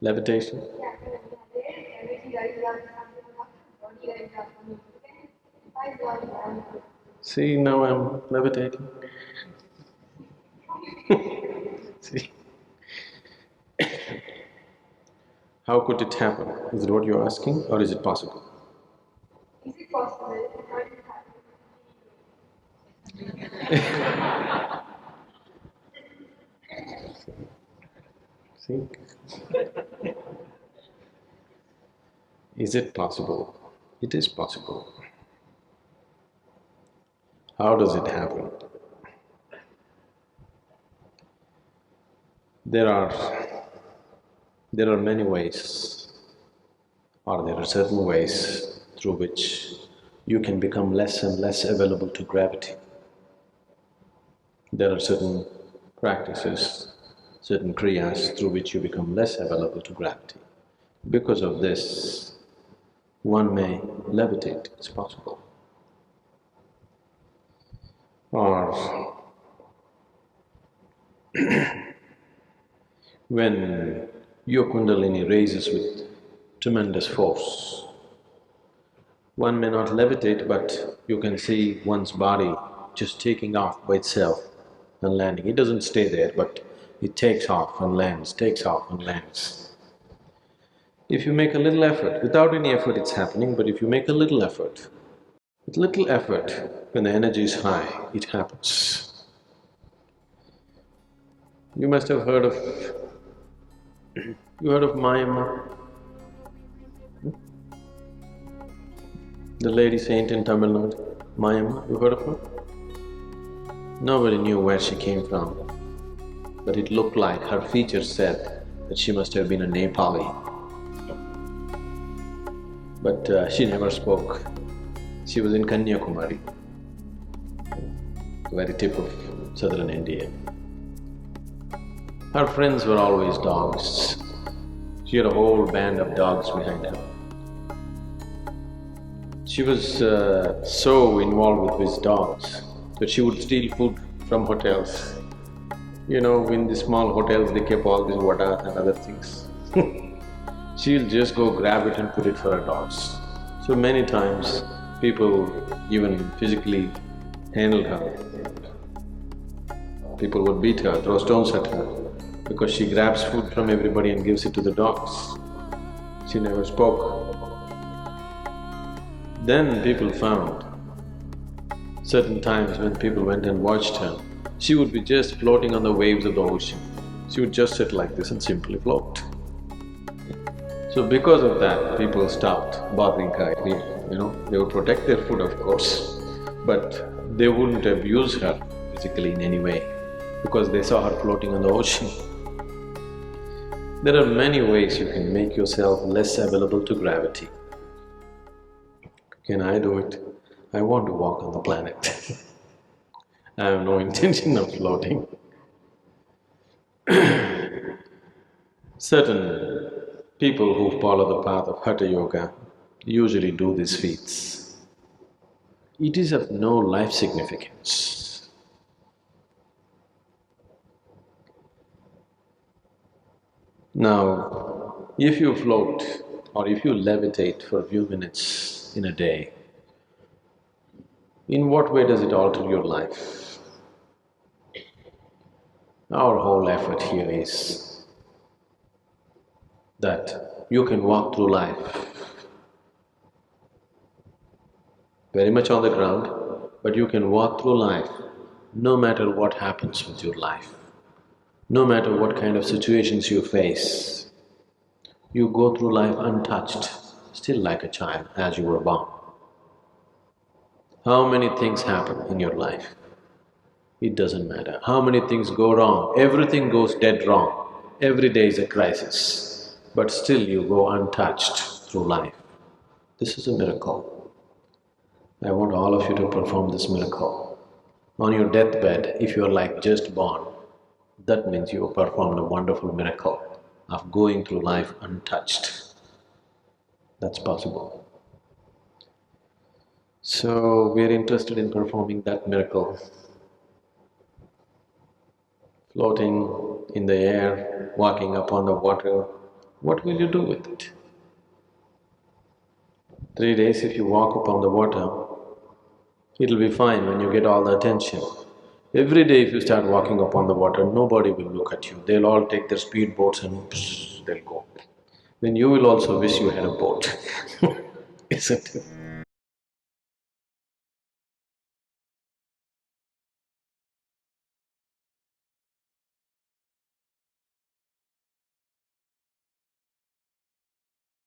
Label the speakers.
Speaker 1: Levitation? See, now I'm levitating. See? How could it happen? Is it what you're asking, or is it possible?
Speaker 2: Is it possible? How did it
Speaker 1: See? Is it possible? It is possible. How does it happen? There are many ways, or there are certain ways through which you can become less and less available to gravity. There are certain practices, certain kriyas through which you become less available to gravity. Because of this, one may levitate, it's possible. Or when your kundalini raises with tremendous force, one may not levitate, but you can see one's body just taking off by itself and landing. It doesn't stay there, but it takes off and lands, takes off and lands. If you make a little effort, without any effort it's happening, but if you make a little effort, with little effort, when the energy is high, it happens. You must have heard of… you heard of Mayamma? The lady saint in Tamil Nadu, Mayamma, you heard of her? Nobody knew where she came from, but it looked like her features said that she must have been a Nepali. But she never spoke. She was in Kanyakumari, the very tip of southern India. Her friends were always dogs. She had a whole band of dogs behind her. She was so involved with these dogs that she would steal food from hotels. You know, in the small hotels they keep all these vada and other things. She'll just go grab it and put it for her dogs. So many times people even physically handled her. People would beat her, throw stones at her, because she grabs food from everybody and gives it to the dogs. She never spoke. Then people found certain times when people went and watched her, she would be just floating on the waves of the ocean. She would just sit like this and simply float. So because of that, people stopped bothering her. They would protect their food, of course, but they wouldn't abuse her physically in any way because they saw her floating on the ocean. There are many ways you can make yourself less available to gravity. Can I do it? I want to walk on the planet. I have no intention of floating. Certain people who follow the path of Hatha Yoga usually do these feats. It is of no life significance. Now, if you float or if you levitate for a few minutes in a day, in what way does it alter your life? Our whole effort here is that you can walk through life very much on the ground, but you can walk through life no matter what happens with your life, no matter what kind of situations you face. You go through life untouched, still like a child as you were born. How many things happen in your life? It doesn't matter. How many things go wrong? Everything goes dead wrong. Every day is a crisis, but still you go untouched through life. This is a miracle. I want all of you to perform this miracle. On your deathbed, if you are like just born, that means you have performed a wonderful miracle of going through life untouched. That's possible. So, we are interested in performing that miracle. Floating in the air, walking upon the water, What will you do with it? 3 days if you walk upon the water, it'll be fine when you get all the attention. Every day if you start walking upon the water, nobody will look at you. They'll all take their speed boats and they'll go. Then you will also wish you had a boat, isn't it?